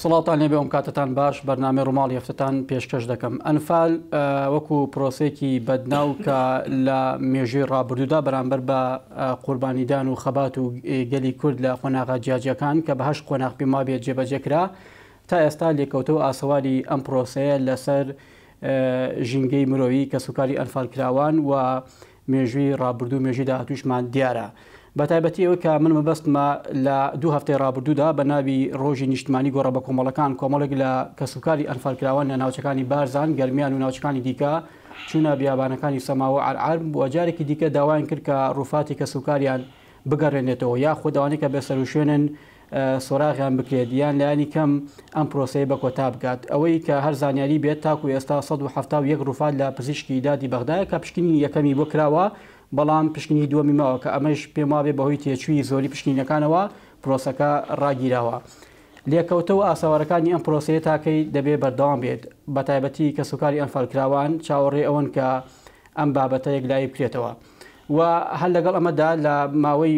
سڵاتان لێبێ ئەم کاتتان باش بەرنامەی ڕۆماڵی هەفتەتان پێشکەش دەکەم. ئەنفال وەکو پرۆسێکی بەدناو کە لە مێژووی ڕابردوودا بەرامبەر بە قوربانیدان و خەبات و گەلی کورد لە خۆناغا جیاجەکان کە بەهەشت قۆناغ پێما بێت جێبەجێکرا تا ئێستا لێکەوتەوە ئاسەواری ئەم پرۆسەیە لەسەر ژینگەی مرۆیی کە سوکاری ئەنفال کراوان و مێژووی ڕابردوو مێژووی داهاتووشمان دیارە. بەتایبەتی ئەوە کە من مەبەستمە لە دوو هەفتەی ڕابردوودا بە ناوی ڕۆژی نیشتمانی گۆڕە بە کۆمەڵەکان کۆمەڵێک لە کەسوکاری ئەنفالکراوان لە ناوچەکانی بارزان گەرمیان و ناوچەکانی دیکە چوونە بیابانەکانی سەماوە عەرعەر بۆ جارێکی دیکە داوایان کرد کە ڕووفاتی کەسوکاریان بگەڕێنێتەوە یاخود ئەوانەی کە بێسەر و شوێنن سۆراغیان بکرێت یان لایانی کەم ئەم پرۆسەیە بە کۆتا بکات. ئەوەی کە هەر زانیاری بێت تاکو ئێستا 171 ڕووفات لە پزیشکی دادی بەغدایە کە پشکنینی یەکەمی بۆ کراوە بەڵام پشکنی دووەمی ماوە کە ئەمەش پێم وابێ بەهۆی تێچووی زۆری پشکنینەکانەوە پرۆسەکە ڕاگیراوە. لێکەوتەوە ئاساوارەکانی ئەم پرۆسەیە تاکەی دەبێ بەردەوام بێت بە تایبەتی کە سوکاری ئەنفالکراوان چاوەڕێ ئەوەن کە ئەم بابەتە یەکلایی بکرێتەوە و هەر لەگەڵ ئەمەدا لە ماوەی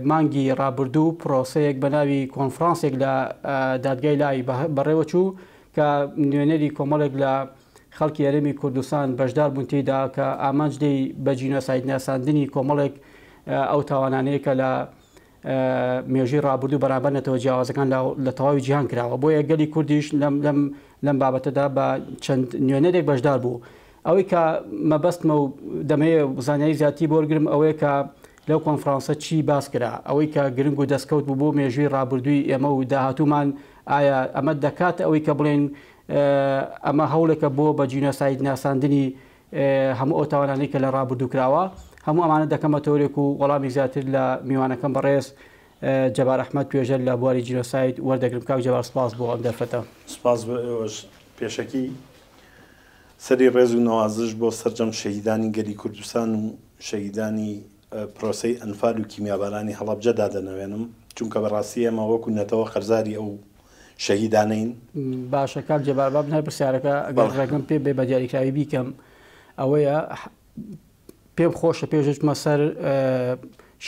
مانگی ڕابردوو پرۆسەیەک بە ناوی کۆنفرانسێک لە دادگای لای بەڕێوە چوو کە نوێنەری کۆمەڵێک لە خەڵکی هەرێمی کوردستان بەشدار بوون تێدا کە ئامانجدەی بە جینۆساید ناساندنی کۆمەڵێک ئەو تاوانانەیە کە لە مێژووی ڕابردوو بەرامبەر نەتەوە جیاوازەکان لە تەواوی جیهان کراوە بۆیە گەلی کوردیش لەم بابەتەدا بە چەند نوێنەرێک بەشدار بوو. ئەوەی کە مەبەستمە و دەمەیە زانیاری زیاتی بۆ وەرگرم ئەوەیە کە لەو کۆنفرانسە چی باس کرا ئەوەی کە گرنگ و دەستکەوت بوو بۆ مێژووی ڕابردووی ئێمە و داهاتوومان ئایا ئەمە دەکات ئەوەی کە بڵێن ئەمە هەوڵێکە بۆ بە جینۆساید ناساندنی هەموو ئەو تاوانانەی کە لە ڕابردوو کراوە هەموو ئەمانە دەکەمە تۆرێک و وەڵامی زیاتر لە میوانەکەم بەڕێز جەبار ئەحمەد توێژەر لە بواری جینۆساید وەردەگرم. کاک جەبار سپاس بۆ ئەم دەرفەتە. سپاس پێشەکی سەری ڕێز و نەوازش بۆ سەرجەم شەهیدانی گەلی کوردستان و شەهیدانی پرۆسەی ئەنفال و کیمیابارانی هەڵەبجەدا دەنەوێنم چونکە بەڕاستی ئێمە وەکو نەتەوە خەرزاری ئەو شەهیدانەین. باشە کاک جەبار با بنای پرسیارەکە ئەگەر ڕێگەم پێ بێ بە دیاریکراوی بیکەم ئەوەیە پێم خۆشە پێشچمە سەر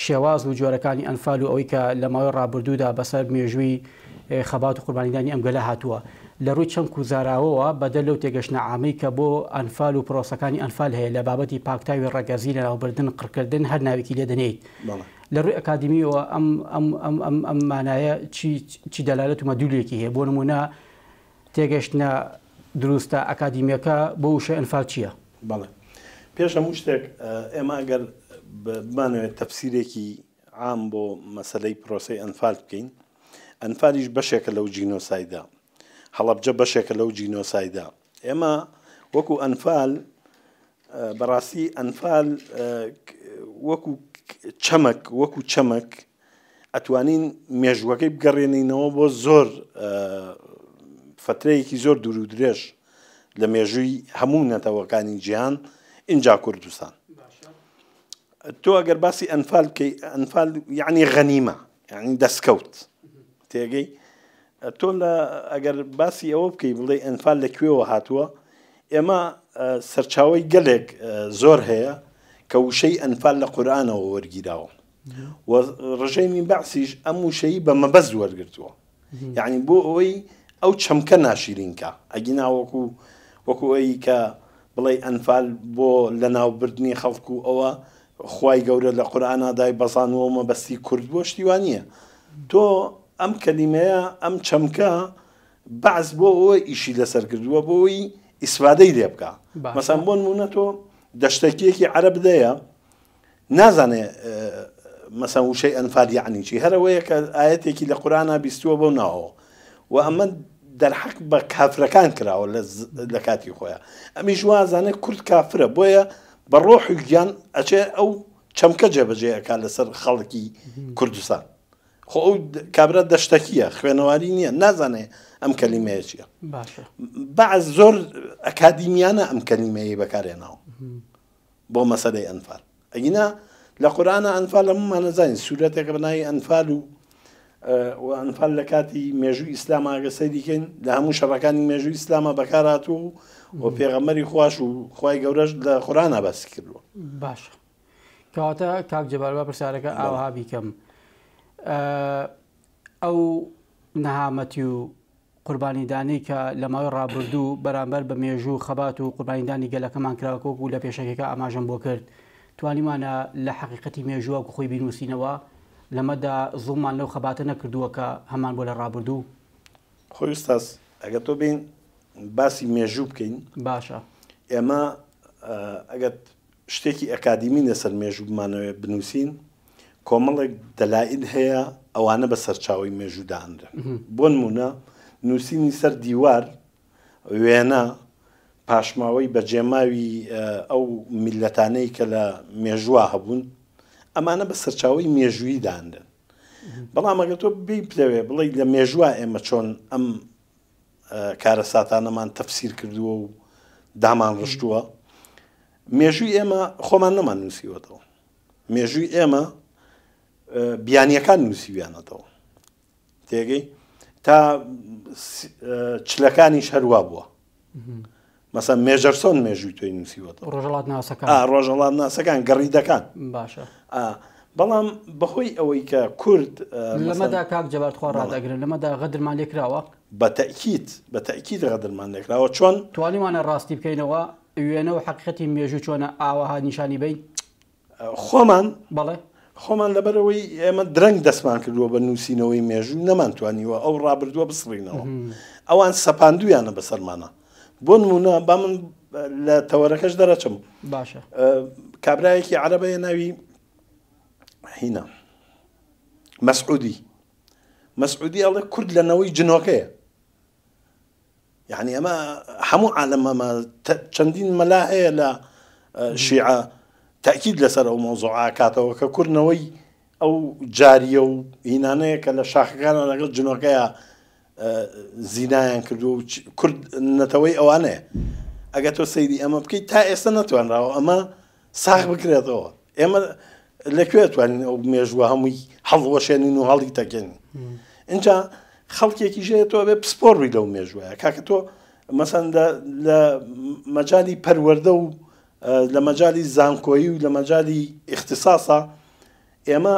شێواز و جۆرەکانی ئەنفال و ئەوەی کە لە ماوەی ڕابردوودا بەسەر مێژووی خەبات و قوربانیدانی ئەم گەلە هاتووە لە ڕووی چەند کوزاراوەوە بەدەل لەو تێگەشتە عامی کە بۆ ئەنفال و پرۆسەکانی ئەنفال هەیە لە بابەتی پاکتاوی ڕەگەزی لە ناوبردن قڕکردن هەر ناوێکی لێ دەنێیت لە ڕووی ئەکادمیەوە ئەم مانایە چی دەلالەت و مەدولێکی هەیە بۆ نمونە تێگەشتە دروستە ئەکادمیەکە بۆ وشە ئەنفال چییە؟ بەڵێ پێش هەموو شتێک ئێمە ئەگەر بمانەوێت تەفسیرێکی عام بۆ مەسەلەی پرۆسەی ئەنفال بکەین ئەنفالیش بەشێکە لەو جینۆسایدا هەڵەبجە بەشێکە لەو جینۆسایدا ئێمە وەکو ئەنفال بەڕاستی ئەنفال وەکو چەمەک ئەتوانین مێژوەکەی بگەڕێنینەوە بۆ زۆر فترەیەکی زۆر دوور و درێژ لە مێژووی هەموو نەتەوەکانی جیهان ئینجا کوردستان. تۆ ئەگەر باسی ئەنفال بکەی ئەنفال یعنی غەنیمە یعنی دەستکەوت تێگەی تۆ لە ئەگەر باسی ئەوە بکەی بڵێ ئەنفال لەکوێوە هاتووە ئێمە سەرچاوی گەلێک زۆر هەیە کە وشەی ئەنفال لە قورئانەوە وەرگیراوە و ڕژەی من بەعسیش ئەم وشەی بە مەبەست وەرگرتووە یعنی بۆ ئەوەی ئەو چەمکە ناشیرینکە ئەگینا وەکو ئەوی کە بڵێ ئەنفال بۆ لە ناوبردنی خەڵکو و ئەوە خوای گەورە لە قورئانە دای بەزانەوە مەبەستی کورد بۆ شتیوانیە تۆ ئەم کەلیمەیە ئەم چەمکە بەعز بۆ ئەوە ئیشی لەسەر کردووە بۆ ئەوی ئیسفادەی لێ بکە مەسەڵەن بۆ نمونە تۆ دەشتێکیەکی عەرەب دەیە نازانێ مەسەڵەن وشەی ئەنفال یعنی چی هەرەوەیە کە ئاەتێکی لە قورئانە بیستووە بەو ناوەوە و ئەمە دەرحەق بە کافرەکان کراوە لە کاتی خۆیان ئەمیش وازانێت کورد کافرە بۆیە بە ڕۆحی گیان ئەچێ ئەو چەمکە جێبەجێەکە لەسەر خەڵکی کوردستان خۆ ئەو کابرا دەشتەکیە خوێنەواری نییە نازانێ ئەم کەلیمەیە چییە بەعز زۆر ئەکادیمیانە ئەم کەلیمەیە بەکارێناوە بۆ مەسەلەی ئەنفال ئەگینا لە قورئانە ئەنفال هەموومان نەزانین سوورەتێکە بەناوی ئەنفال و ئەنفال لە کاتی مێژووی ئیسلام ئاگە سەیریکەین لە هەموو شەڕەکانی مێژووی ئیسلامە بەکارهاتوو و پێغەمبەری خوش و خوای گەورەش لە قورئانە باسی کردووە. باش کەواتە کاک جەبار با پرسیارەکە ئاوها بیکەم ئەو نەهامەتی و قوربانیدانی کە لە ماوەی ڕابردوو بەرامبەر بە مێژوو خەبات و قوربانیدانی گەلەکەمان کراوەکۆک و لە پێشەکەەکە ئاماژەم بۆ کرد توانیمانە لە حەقیقەتی مێژووە و خۆی بینوسینەوە لەمەدا زوڵمان لەو خەباتە نەکردووە کە هەمان بۆ لە ڕابردوو خۆی ئوستاز ئەگە تۆ بین باسی مێژوو بکەین باشە ئێمە ئەگەر شتێکی ئەکادیمی لەسەر مێژوو بمانەوێت بنووسین کۆمەڵێک دەلائل هەیە ئەوانە بە سەرچاوی مێژوودانرە بۆ نمونە نووسینی سەر دیوار وێنە پاشماوەی بەجێماوی ئەو میلەتانەی کە لە مێژووە هەبوون ئەمانە بە سەرچاوی مێژووی دانرن بەڵام ئەگە تۆ بڵێ لە مێژووە ئێمە چۆن ئەم کارە ساتانەمان تەفسیر کردووە و دامان ڕشتووە مێژووی ئێمە خۆمان نەمان نووسیوەتەوە مێژووی ئێمە بیانیەکان نووسیویانەتەوە تێگەی تا چلەکانیش هەروە بووە مەسەن مێژەرسۆن مێژووی توی نووسیوەتەوە ڕۆژەڵات ناسەکان گەڕیدەکان باشە بەڵام بەهۆی ئەوەی کە کورد لەمەدا کاک جەبارخوا ڕادەگرن لەمەدا غەدرمان لێکراوە بە تەکید غەدرمان لێکراوە چۆن توانیمانە ڕاستی بکەینەوە وێنە و حەقیقەتی مێژوو چۆنە ئاوەها نیشانی بین خۆمان بەڵێ خۆمان لەبەرەوەی ئێمە درەنگ دەستمان کردووە بە نووسینەوەی مێژوو نەمانتوانیوە ئەو ڕابردووە بسڕینەوە ئەوان سەپاندویانە بەسەرمانە بۆ نمونە با من لە تەوەرەکەش دەرەچم باشە کابرایەکی عەرەبەیە ناوی هینا مەسعودی ئەڵێ کورد لەنەوەی جنۆکەیە یعنی ئەمە هەموو عالەمەمە چەندین مەلا هەیە لە شیعە تأکید لەسەر ئەو مۆزوعا کاتەوە کە کوردنەوەی ئەو جاریە و هینانەیە کە لە شاخەکانە لەگەڵ جنۆکەیە زینایان کردو و کورد نەتەوەی ئەوانەیە ئەگە تۆ سەیری ئەمە بکەیت تا ئێستا نەتوانراوە ئەمە ساغ بکرێتەوە ئێمە لەکوێ توانین ئەو مێژووە هەمووی هەڵوەشێنین و هەڵی تەکەین اینجا خەڵکێکی ژەیە تۆ بێ پسپۆڕی لەو مێژووەیە کاکە تۆ مەسەن لە مەجای پەروەردە و لە مەجای زانکۆیی و لە مەجای اختصاسە ئێمە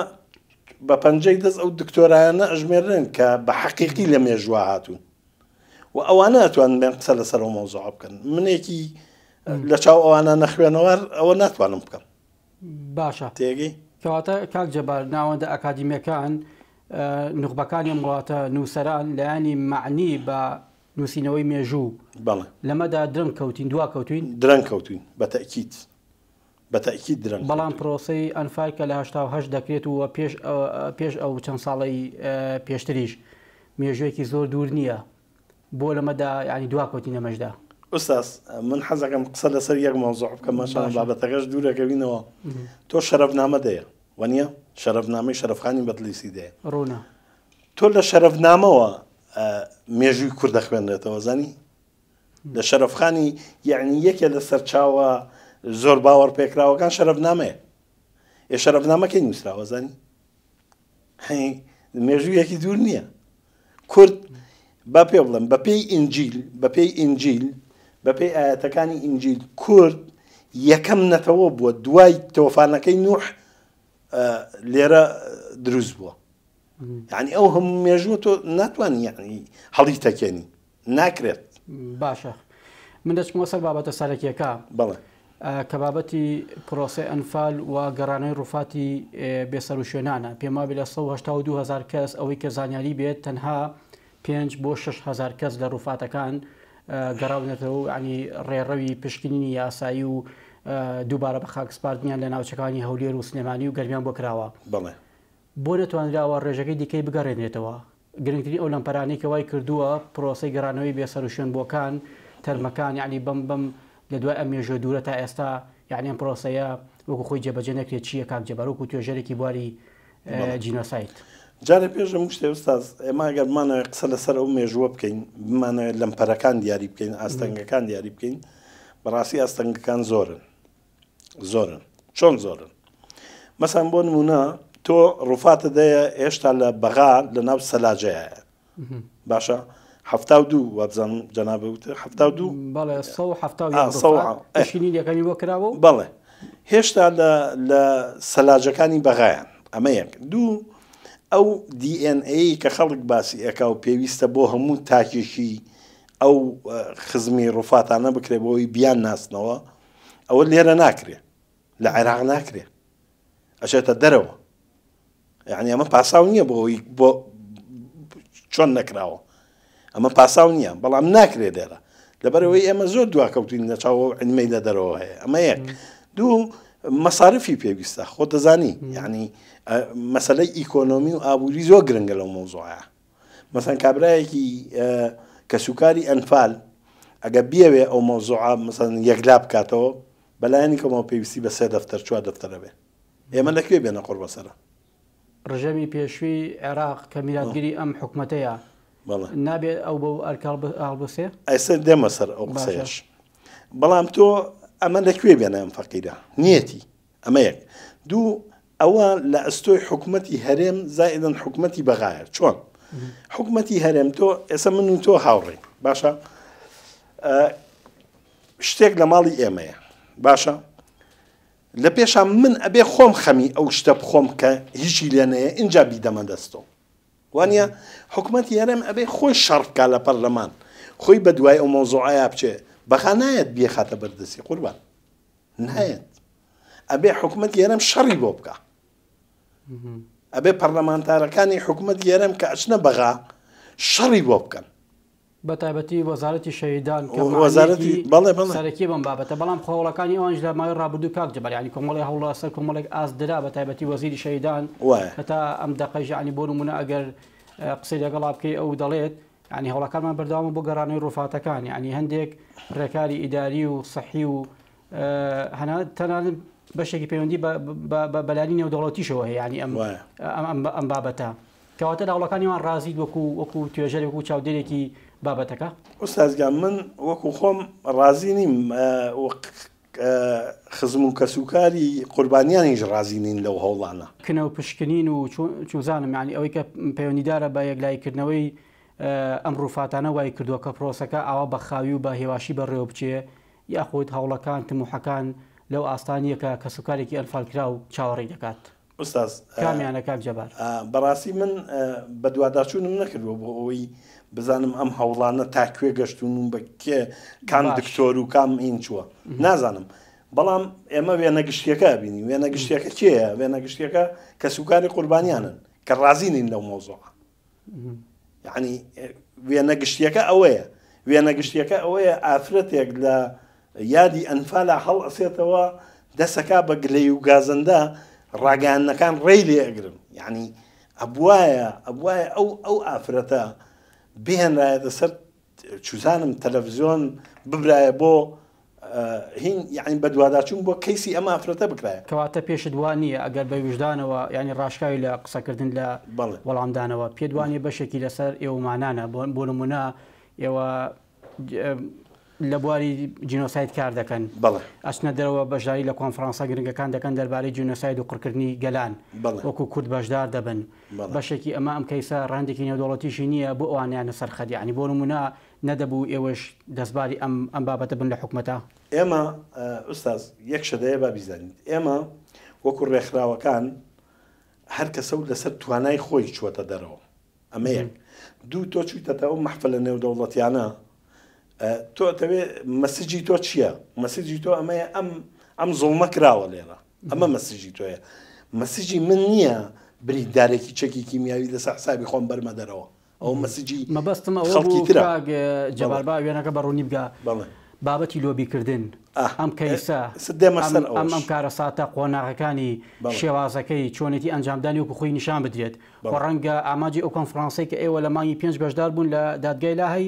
بە پەنجەی دەست ئەو دکتۆرایانە ئەژمێرن کە بە حەقیقی لە مێژووە هاتوون و ئەوانە ئەتوانن بێن قسە لەسەر ئەو مۆزوع بکەن منێکی لە چاو ئەوانە نەخوێنەوەر ئەوە ناتوانم بکەم باشە تێگەی کەواتە کاک جەبار ناوەندە ئەکادیمیەکان نخبەکانی وڵاتە نووسەران لایانی معنی بە نووسینەوەی مێژوو بەڵێ لەمەدا درەنگ کەوتین دوا کەوتوین درەنگ کەوتوین بە تەکید درەنگ بەڵام پرۆسەی ئەنفال کە لە 1970 دەکرێت و پێش ئەو چەند ساڵی پێشتریش مێژوویەکی زۆر دوور نییە بۆ لەمەدا ینی دوا کەوتین ئەمەشدا ئوستاز من حەزەکەم قسە لەسەر یەک مۆزوع بکەم ماشان بابەتەکەش دوورەکەوینەوە تۆ شەرەفنامە دەیە وەنیە شەرەفنامەی شەرەفخانی بەتلیسی دەیە ڕوونە تۆ لە شەرەفنامەوە مێژووی کورد دەخوێنرێتەوە زانی لە شەرەفخانی یعنی یەکێ لە سەرچاوە زۆر باوەڕ پێکراوەکان شەرەفنامەیە شەرەفنامەکەی نووسراوە زانی مێژوویەکی دوور نییە کورد با پێ بڵێم بەپێی ئینجیل بەپێی ئاەتەکانی ئینجیل کورد یەکەم نەتەوە بووە دوای تۆفانەکەی نوح لێرە دروست بووە یعنی ئەو هەموو مێژووە تۆ ناتوانانی یعنی هەڵی تەکێنی ناکرێت باشە من دەچمەوە سەر بابەتە سەرەکیەکە بەڵێ کە بابەتی پرۆسی ئەنفال و گەڕانەوەی ڕووفاتی بێسەر و شوێنانە پێم وابێت لە 1970,000 کەس ئەوەی کە زانیاری بێت تەنها 5 بۆ 6,000 کەس لە ڕووفاتەکان گەڕاونەتەوە و ینی ڕێڕەوی پشکنینی یاسایی و دووبارە بە خاکسپاردنیان لە ناوچەکانی هەولێر و سلێمانی و گەرمیان بۆ کراوە بەڵێ بۆ نەتوانراوە ڕێژەکەی دیکەی بگەڕێنێتەوە گرنگترین ئەو لەمپەرانەی کە وای کردووە پرۆسی گەڕانەوەی بێسەر و شوێن بۆکان تەرمەکان یعنی بەم لە دوای ئەم مێژووە دوورە تا ئێستا یعنی ئەم پرۆسەیە وەکو خۆی جێبەجێ نەکرێت چییە کاک جەبار وەکو توێژەرێکی بواری جینۆسایت جارە پێشم شتێ ئوستاز ئێمە ئەگەرمانەوە قسە لەسەر ئەو مێژووە بکەین بمانەوێت لەمپەرەکان دیاری بکەین ئاستەنگەکان دیاری بکەین بەڕاستی ئاستەنگەکان زۆرن چۆن زۆرن مەسەن بۆ نمونە تۆ ڕووفاتە دەیە هێشتا لە بەغا لە ناو سەلاجەیە باشە 72 وابزانم جەنابە وتە 72 بەڵێ 170 بۆ کراوە بەڵێ هێشتا لە سەلاجەکانی بەغایان ئەمە یەک دوو ئەو DNA کە خەڵک باسی ئەکا و پێویستە بۆ هەموو تاکێکی ئەو خزمی ڕووفاتانە بکرێ بۆی بیان ناسنەوە ئەوە لێرە ناکرێ لە عێراق ناکرێ ئەچێتە دەرەوە یعنی ئەمە پاساو نییە بۆ چۆن نەکراوە ئەمە پاساو نییە بەڵام ناکرێ لێرە لەبەرەوەی ئێمە زۆر دواکەوتین لە چاوە علمەی لە دەرەوە هەیە ئەمە یەک دوو مەسارفی پێویستە خۆ دەزانی یعنی مەسەلەی ئیکۆنۆمی و ئابووری زۆر گرنگە لەو مۆزوعە مەسەن کابرایەکی کە سوکاری ئەنفال ئەگە بیاوێ ئەو مۆزوعە مەسەن یەکلا بکاتەوە بەلایەنی کەمەوە پێویستی بە 3 دەفتەر 4 دەفتەرە بێ ئێمە لەکوێ بێنە قڕ بەسەرە ڕژەمی پێشووی عێراق کە میراگیری ئەم حکوومەتەیە نابێت ئەو بۆ ئەلبسێ ئەسەر دێمە سەر ئەو قسەیەش بەڵام تۆ ئەمە لەکوێ بێنە ئەم فەقیرە نیەتی ئەمە یەک دوو ئەوە لە ئەستۆی حکوومەتی هەرێم زائدەن حکوومەتی بەغایە چۆن حکوومەتی هەرێم تۆ ئێستا من و تۆ هاوڕێ باشە شتێک لە ماڵی ئێمەیە باشە لە پێشان من ئەبێ خۆم خەمی ئەو شتە بخۆم کە هیچی لێنەیە اینجا بیدەمە دەستەوە وانە حکوومەتی هەرێم ئەبێ خۆی شەڕکا لە پەرلەمان خۆی بە دوای ئەو مۆزوعەیە بچێ بەخا نایەت بێخاتە بەردەستی قوربان نایەت ئەبێ حکوومەتی هەرێم شەڕی بۆ بکە ئەبێ پەرلەمانتارەکانی حکوومەتی هەرێم کە ئەچنە بەغا شەڕی بۆ بکەن بە تایبەتی وەزارەتی شەهیدان وەزارەتی بەڵێ سەرەکی بەم بابەتە بەڵام خۆڵەکانی ئەوانش لە ماوەی ڕابردوو کاک جەبار یعنی کۆمەڵی هەوڵە سەر کۆمەڵێک ئاس درا بە تایبەتی وەزیری شەهیدان هەتا ئەم دەقەیژ ینی بۆ نمونە ئەگەر قسەی لەگەڵا بکەی ئەو دەڵێت ینی هەوڵەکانمان بەردەوام بۆ گەڕانەوەی ڕووفاتەکان ینی هەندێک ڕێکاری ئیداری و سەحی و تەنانەت بەشێکی پەیوەندی بەلانی نێودەوڵەتیشەوە هەیە ینی ئەم بابەتە کەواتە هەوڵەکانیمان ڕازیت وەکو توێژەر وەکو چاودێرێکی بابەتەکە ئوستازگان من وەکو خۆم ڕازی نیم خزم و کەسوکاری قوربانیانیش ڕازی نین لەو هەوڵانە کنە و پشکنین و چوزانم ینی ئەوەی کە پەیوەندیدارە بە یەکلایکردنەوەی ئەم ڕووفاتانە وای کردووە کە پرۆسەکە ئاوا بە خاوی و بە هێواشی بەڕێوە بچێ یاخود هەوڵەکان تموحەکان لەو ئاستانیە کە کەسوکارێکی ئەنفالکرا و چاوەڕێی دەکات ئوستاز کامیانە کاک جەبار بەڕاستی من بە دوواداچوونم نەکردووە بۆ ئەوەی بزانم ئەم هەوڵانە تاکوێ گەشتون و بە کێ کام دکتۆر و کام ئین چووە نازانم بەڵام ئێمە وێنەگشتیەکە بینی وێنەگشتیەکە کێیە وێنەگشتیەکە کە سوکاری قوربانیانن کە ڕازینین لەو مۆزوعە یعنی وێنەگشتیەکە ئەوەیە وێنەگشتیەکە ئەوەیە ئافرەتێک لە یادی ئەنفالە هەڵ ئەسێتەوە دەسەکا بە گلەی و گازەندە ڕاگەیانەکان ڕێی لێ ئەگرن یعنی ئەبوایە ئەو ئافرەتە بهێنرایەتە سەر چوزانم تەلەڤیزیۆن ببرایە بۆ هین یعنی بە دوواداچوون بۆ کەیسی ئەمە ئافرەتە بکرایە کەواتە پێشت وانە ئەگەر بە وجدانەوە ینی ڕاشکاوی لە قسەکردن لە وەڵامدانەوە پێدوانی بەشێکی لەسەر ئێوەمانانە بۆ نمونە ئێوە لە بواری جینۆساید کار دەکەن ئەچنە دەرەوە بەشداری لە کۆنفرانسا گرنگەکان دەکەن دەربارەی جینۆساید و قڕکردنی گەلان وەکو کورد بەشدار دەبن بەشێکی ئەمە ئەم کەیسە ڕاندێکی نێودەوڵەتیشی نییە بۆ ئەوانیانە سەرخەت ینی بۆ نمونە نەدەبوو ئێوەش دەستباری ئەم بابەتە بن لە حکوومەتە ئێمە ئوستاز یەک شەدەیە با بیزانیت ئێمە وەکو ڕێکخراوەکان هەر کەسە و لەسەر توانای خۆی چووەتە دەرەوە ئەمە یەک دوو تۆ چوویتەتە ئەو مەحفەلە نێودەوڵەتیانە تۆ دەوێ مەسیجی تۆ چییە؟ مەسیجی تۆ ئەمەیە ئەم زوڵمە کراوە لێرە ئەمە مەسیجی تۆیە مەسیجی من نییە بریدارێکی چەکی کیمیاوی لەسەر حسابی خۆم بەرمە دەرەوە ئەو مەسیجی مەبەستم ئەوە جەباربا وێنەکە بەڕوونی بگە بابەتی لۆبیکردن ئەم کەیسە ئەم کارە ساتە قۆناغەکانی شێوازەکەی چۆنێتی ئەنجامدانی وەکو خۆی نیشان بدرێت بۆ ڕەنگە ئاماجی ئەو کۆنفرانسەی کە ئێوە لە مانگی 5 بەشدار بوون لە دادگای لاهەی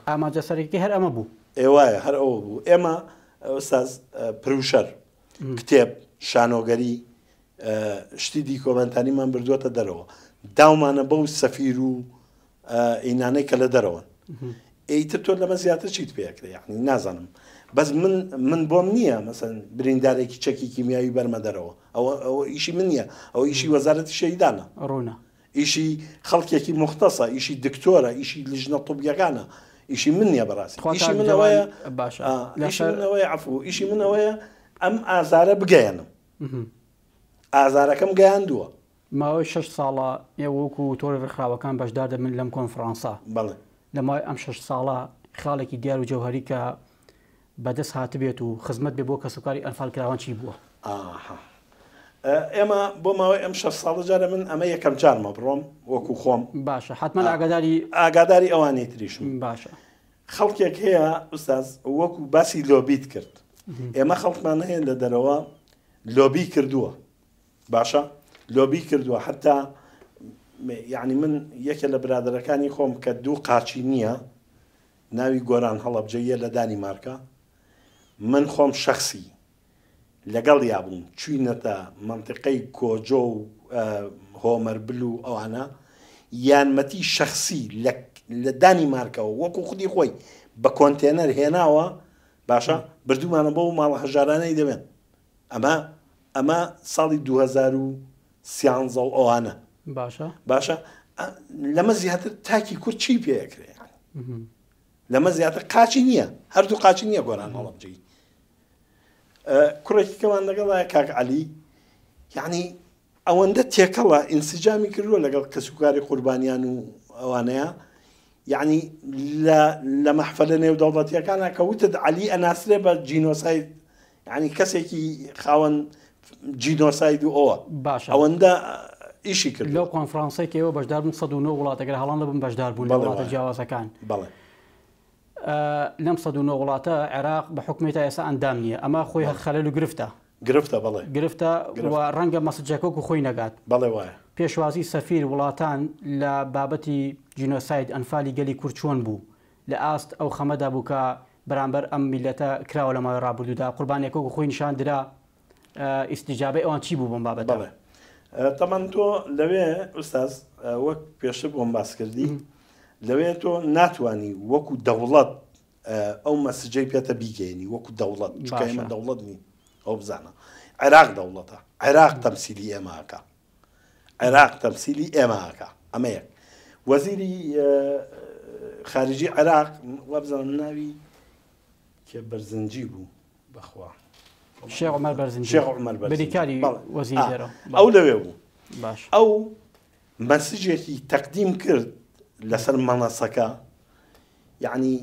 ئاماجە سەرەکی هەر ئەمە بوو ئێوایە هەر ئەوە بوو ئێمە ئەستاز پروشەر کتێب شانۆگەری شتی دیکۆمنتانیمان بردووەتە دەرەوە داومانە بەو سەفیر و ئینانەی کە لە دەرەوەن ئیتر تۆ لەمە زیاتر چیت پێکرێ یعنی نازانم بەس من بۆم نییە مەسەن بریندارێکی چەکی کیمیاوی بەرمە دەرەوە ئەوە ئیشی من نییە ئەوە ئیشی وەزارەتی شەهیدانە ڕوونە ئیشی خەڵکێکی مختصە ئیشی دکتۆرە ئیشی لیژنە طوبیەکانە ئیشی من نییە بەڕاستی ئیشی منەوەیە ئیشی عەفو ئیشی منەوەیە ئەم ئازارە بگەیەنم ئازارەکەم گەیاندووە ماوەی 6 ساڵە وەکو تۆری ڕێکخراوەکان بەشدار دەبن لەم کۆنفرانسا بەڵێ لە ماوەی ئەم 6 ساڵە خاڵێکی دیار و جەوهەری کە بەدەست هاتبێت و خزمەت بێ بۆ کەسوکاری ئەنفالکراوان چی بووە؟ ئێمە بۆ ماوەی ئەم 6 ساڵە جارە من ئەمە یەکەم جارمە بڕۆم وەکو خۆم باشە حتمما ئاگاداری ئەوانەی تریشم باشە خەڵکێک هەیە ئوستاز وەکو باسی لۆبیت کرد ئێمە خەڵکمان هەیە لە دەرەوە لۆبی کردووە باشە لۆبی کردووە حتا یعنی من یەکە لە برادەرەکانی خۆم کە دوو قاچی نییە ناوی گۆران هەڵەبجەیە لە دانیمارکە من خۆم شخصی لەگەڵ یابووم چوینەتە منطقەی کۆجۆ و هۆمەربل و ئەوانە یانمەتی شخصی لە دانیمارکەوە وەکو خودی خۆی بە کۆنتێنەر هێناوە باشە بردومانە بۆ ماڵە هەژارانەی دەبێن ئەمە ساڵی 2013 ئەوانە باشە لەمە زیاتر تاکی کورد چی پێەکرێ لەمە زیاتر قاچی نییە هەردوو قاچی نییە گۆران هەڵەبجەی کوڕێکی کەمان لەگەڵایە کاک عەلی یعنی ئەوەندە تێکەڵە ئینسجامی کردووە لەگەڵ کەسوکاری قوربانیان و ئەوانەیە یعنی لە مەحفەلە نێودەوڵەتیەکانە کە وتت عەلی ئەناسرێ بە جینۆساید یعنی کەسێکی خاوەن جینۆساید و ئەوە باشە ئەوەندە ئیشی کرد لەو کۆنفرانسێکی ئێوە بەشدار بوون 109 وڵاتەگەر هەڵان دەبن بەشدار بوون لە وڵاتە جیاوازەکان بەڵێ لەم 109 وڵاتە عێراق بە حکومێتە ئێستا ئەندام نییە ئەمە خۆی خەلەل و گرفتە بەڵێ گرفتە و ڕەنگە مەسجەکە و خۆی نەگات بەڵێ وایە پێشوازی سەفیر وڵاتان لە بابەتی جینۆساید ئەنفالی گەلی کورد چۆن بوو لە ئاست ئەو خەمەدا بوو کە بەرامبەر ئەم میلەتە کراوە لە ماوەی ڕابردوودا قوربانیەکە و خۆی نیشان درا ئیسیجابەی ئەوان چی بوو بۆم بابەت بەڵێ تەمان تۆ لەوێ ئوستاز وەک پێشتر بۆم باس کردی لەوێ تۆ ناتوانی وەکو دەوڵەت ئەو مەسجەی پێتە بیگەێنی وەکو دەوڵەت چکە ئێمە دەوڵەت نین ئەو بزانە عێراق دەوڵەتە عێراق تەمسیلی ئێمەکە عێراق تەمسیلی ئێمەکە ئەمە یەک وەزیری خارجی عێراق وابزانم ناوی کێ بەرزنجی بوو بەخوا شێخ عومەر بەرزنجی شێخ عومەر بەریکاری وەزیری دێرە ئەو لەوێ بوو باش ئەو مەسجێکی تەقدیم کرد لەسەر مەنەسەکە یعنی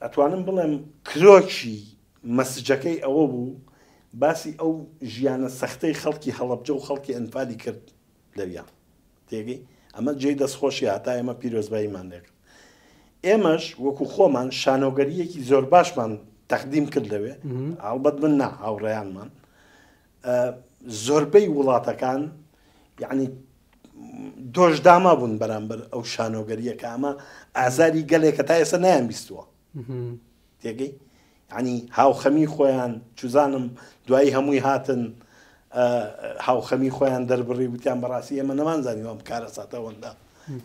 ئەتوانم بڵێم کرۆکی مەسجەکەی ئەوە بوو باسی ئەو ژیانە سەختەی خەڵکی هەڵەبجە و خەڵکی ئەنفالی کرد لەویان تێگەی ئەمە جێی دەستخۆشی هاتا ئێمە پیرۆزباییمان لێکرد ئێمەش وەکو خۆمان شانۆگەریەکی زۆر باشمان تەقدیم کرد لەوێ ئەڵبەت من نا هاوڕێیانمان زۆربەی وڵاتەکان یعنی دۆشداما بوون بەرامبەر ئەو شانۆگەریە کە ئەمە ئازاری گەلێکە تا ئێستا نەیان بیستووە تێگەی ینی هاوخەمی خۆیان چوزانم دوایی هەمووی هاتن هاوخەمی خۆیان دەربڕی وتیان بەڕاستی ئێمە نەمانزانی ئەم کارە ساتەوەندا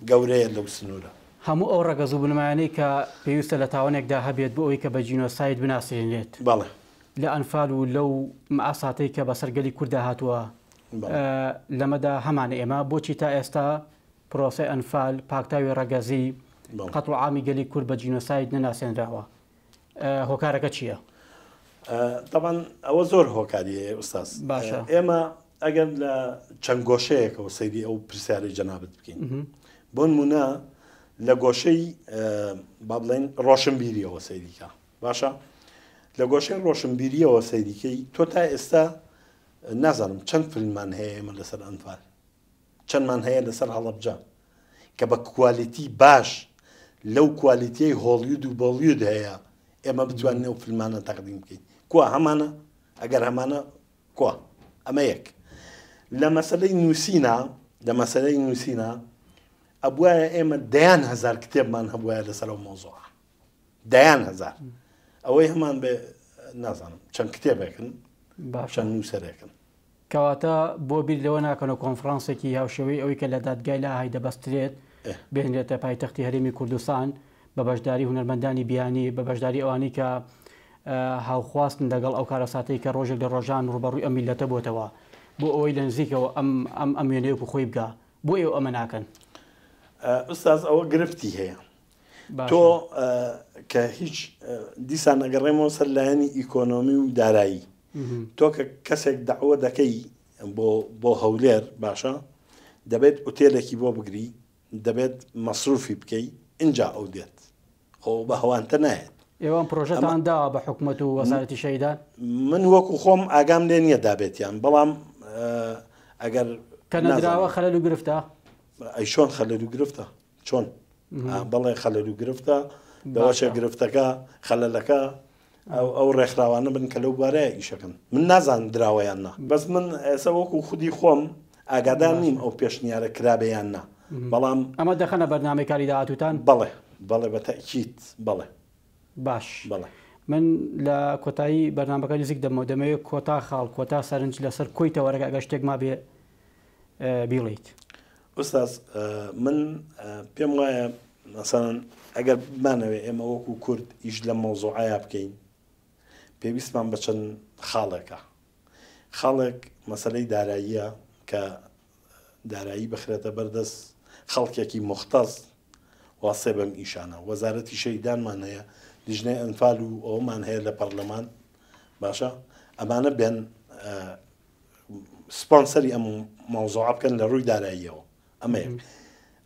گەورەیە لەو سنوورە هەموو ئەو ڕەگەز و بنمایانەی کە پێویستە لە تاوانێکدا هەبێت بۆ ئەوی کە بە جینۆساید بناسێنێت بەڵێ لە ئەنفال و لەو مەعاساتەی کە بەسەرگەلی کووردا هاتووە لەمەدا هەمان ئێمە بۆچی تا ئێستا پرۆسی ئەنفال پاکتاوی ڕەگەزی قەتڵ عامی گەلی کورد بە جینۆساید نەناسێنراوە هۆکارەکە چییە؟ طبعا ئەوە زۆر هۆکاریە ئوستاز باشە ئێمە ئەگەر لە چەند گۆشەیەکەوە سەیری ئەو پرسیارەی جەنابەت بکەین بۆ نمونە لە گۆشەی با بڵێن ڕۆشنبیریەوە سەیریکە باشە لە گۆشەی ڕۆشنبیریەوە سەیریکەی تۆ تا ئێستا نازانم چەند فیلممان هەیە ئێمە لەسەر ئەنفال چەندمان هەیە لەسەر هەڵەبجە کە بە کوالیتی باش لەو کوالیتیەی هۆلیود و بۆلیود هەیە ئێمە بتوانین ئەو فیلمانە تەقدیم بکەین کوا هەمانە ئەگەر هەمانە کوا ئەمە یەک لە مەسەلەی نووسینە ئەبووایە ئێمە دەیان هەزار کتێبمان هەبوایە لەسەر ئەو مۆزوعە دەیان هەزار ئەوەی هەمان بێ نازانم چەند کتێبێکن چەند نووسەرێکن کەواتە بۆ بیر لەوە ناکەنەوە کۆنفرانسێکی هاوشێوەی ئەوەی کە لە دادگای لا هەی دەبەسترێت بهێنرێتە پایتەختی هەرێمی کوردستان بە بەشداری هونەرمەندانی بیانی بە بەشداری ئەوانی کە هاوخواستن لەگەڵ ئەو کارەساتەی کە ڕۆژێک لە ڕۆژان ڕوبەڕووی ئەم میلەتە بۆتەوە بۆ ئەوەی لە نزیکەوە ئەم وێنەیەک خۆی بگا بۆ ئێوە ئەمە ناکەن ئوستاز ئەوە گرفتی هەیە تۆ کە هیچ دیسان ئەگەڕێمەوە سەر لایەنی ئیکۆنۆمی و دارایی تۆ کە کەسێک داوە دەکەی بۆ هەولێر باشە دەبێت ئوتێلێکی بۆ بگری دەبێت مەسروفی بکەی اینجا ئەو دێت خۆ بە هەوانتە نایێت. ئێوە پرۆژەتان داوە بە حکوومەت و وەزارەتی شەیدان؟ من وەکو خۆم ئاگام لێ نییە دابێتیان بەڵام ئەگەر کە نەدراوە خەلەل و گرفتە ئەی چۆن خەلەل و گرفتە چۆن بەڵێ خەلەل و گرفتە بەوەشە گرفتەکە خەلەلەکە ئەو ڕێکخراوانە بن کە لەو بارەیە ئیشەکەن من نازانم دراوەیان نا بەس من ئێستا وەکو خودی خۆم ئاگادار نیم ئەو پێشنیارە کرابەیان نا بەڵام ئەمە دەخەنە بەرنامەی کاری داهاتوتان؟ بەڵێ بەڵێ بە تەئکید بەڵێ. باش بەڵێ من لە کۆتایی بەرنامەکە نزیک دەمەوێت کۆتا خاڵ کۆتا سەرنج لەسەر کۆی تەوەرەکە ئەگە شتێک ما بێ بیڵیت. ئوستاز من پێم وایە مەسەڵەن ئەگەر بمانەوێت ئێمە وەکو کورد ئیش لە مەوزوعایە بکەین پێویستمان بە چەند خاڵێکە. خاڵێک مەسەلەی داراییە کە دارایی بخرێتە بەردەست خەڵکێکی مختص واسێ بەم ئیشانە. وەزارەتی شەیدانمان هەیە، لیژنەی ئەنفال و ئەومان هەیە لە پەرلەمان باشە ئەمانە بێن سپۆنسەری ئەم مەوزوعە بکەن لە ڕووی داراییەوە. ئەمە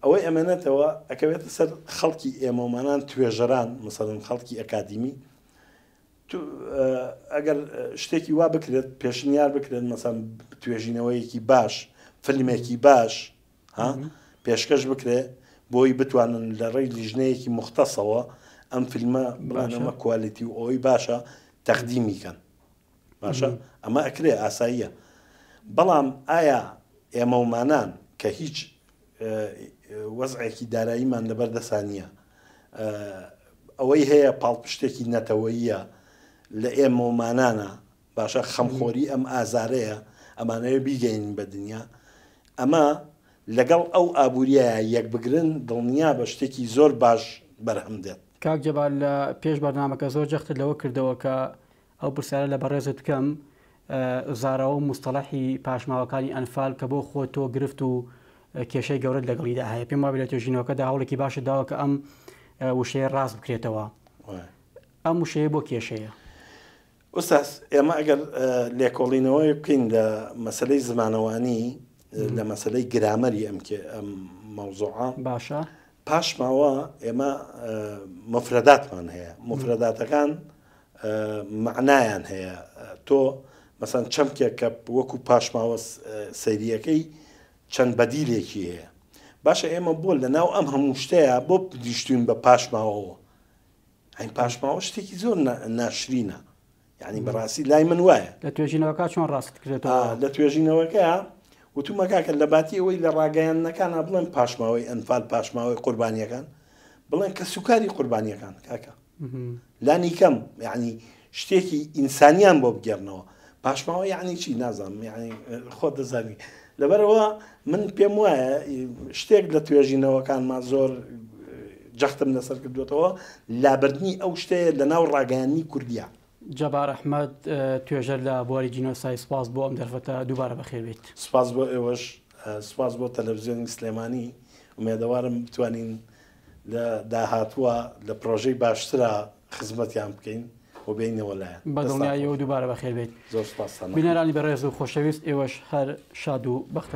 ئەوەی ئەمێنێتەوە ئەکەوێتە سەر خەڵکی ئێمەمانان توێژەران مەسەڵەن خەڵکی ئەکادیمی ئەگەر شتێکی وا بکرێت پێشنیار بکرێت مەسەڵەن توێژینەوەیەکی باش فیلمێکی باش پێشکەش بکرێت بۆی بتوانن لە ڕێی لیژنەیەکی مختصەوە ئەم فیلمە بڵانەمە کوالیتی و ئەوەی باشە تەقدیمیکەن باشە ئەمە ئەکرێ ئاساییە. بەڵام ئایا ئێمەمانان کە هیچ وەزعێکی داراییمان لەبەردەسانیە ئەوەی هەیە پاڵپشتێکی نەتەوەییە لە ئێمەمانانە باشە خەمخۆری ئەم ئازارەیە ئەمانەیە بیگەین بە دنیا ئەمە لەگەڵ ئەو ئابوووریە یەک بگرن دڵنیا بە شتێکی زۆر باش بەرهەم دێت. کاک جەبال لە پێش بەرنامەکە زۆر جەختت لەوە کردەوە کە ئەو پرسیارە لە بەڕێزت بکەم زارەوە مستەڵەحی پاشماوەکانی ئەنفال کە بۆ خۆ تۆ گرفت و کێشەی گەورەت لەگەڵیدا هەیە پێم وابێت لە توێژینەوەکەدا هەوڵێکی باشت داوە کە ئەم وشەیە ڕاست بکرێتەوە. ئەم وشەیە بۆ کێشەیە؟ ئوستاز ئێمە ئەگەر لێکۆڵینەوەی بکەین لە مەسلەی زمانەوانی لە مەسلەی گرامەری ئەم مەوزوعە باشە پاشماوە ئێمە مفرەداتمان هەیە مفرەداتەکان معنایان هەیە تۆ مەسەن چەمکێک کە وەکو پاشماوە سەیریەکەی چەند بەدیلێکی هەیە باشە ئێمە بۆ لە ناو ئەم هەموو شتەیە بۆ دیشتوین بە پاشماوەوە ئەین پاشماوە شتێکی زۆر ناشرینە یعنی بەڕاستی لای من وایە لە توێژینەوەکە چۆن ڕاست کرێتەوە لە توێژینەوەکە وتومەکە لە باتی ئەوەی لە ڕاگەیانەکانە بڵێن پاشماوەی ئەنفال پاشماوەی قوربانیەکان بڵێن کە سوکاری قوربانیەکان کاکە لانی کەم یعنی شتێکی ئینسانیان بۆ بگەڕنەوە پاشماوە یعنی چی نازانم یعنی خۆ دەزانی لەبەرەوە من پێم وایە شتێک لە توێژینەوەکانمان زۆر جەختم لەسەر کردوێتەوە لابردنی ئەو شتەیە لە ناو ڕاگەیانی کوردیە. جەبار ئەحمەد توێژەر لە بواری جینۆسای سپاس بۆ ئەم دەرفەتە دووبارە بەخێر بێت. سپاس بۆ ئێوەش سپاس بۆ تەلەڤیزیۆنی سلێمانی ومێدەوارم بتوانین لە داهاتووە لە پرۆژەی باشترە خزمەتیان بکەین و بینەوە لایەن بەدڵنیاییەوە دووبارە بەخێر بێت. زۆر سپاس بینەرانی بەڕێز و خۆشەویست ئێوەش هەر شاد و بەختەوە.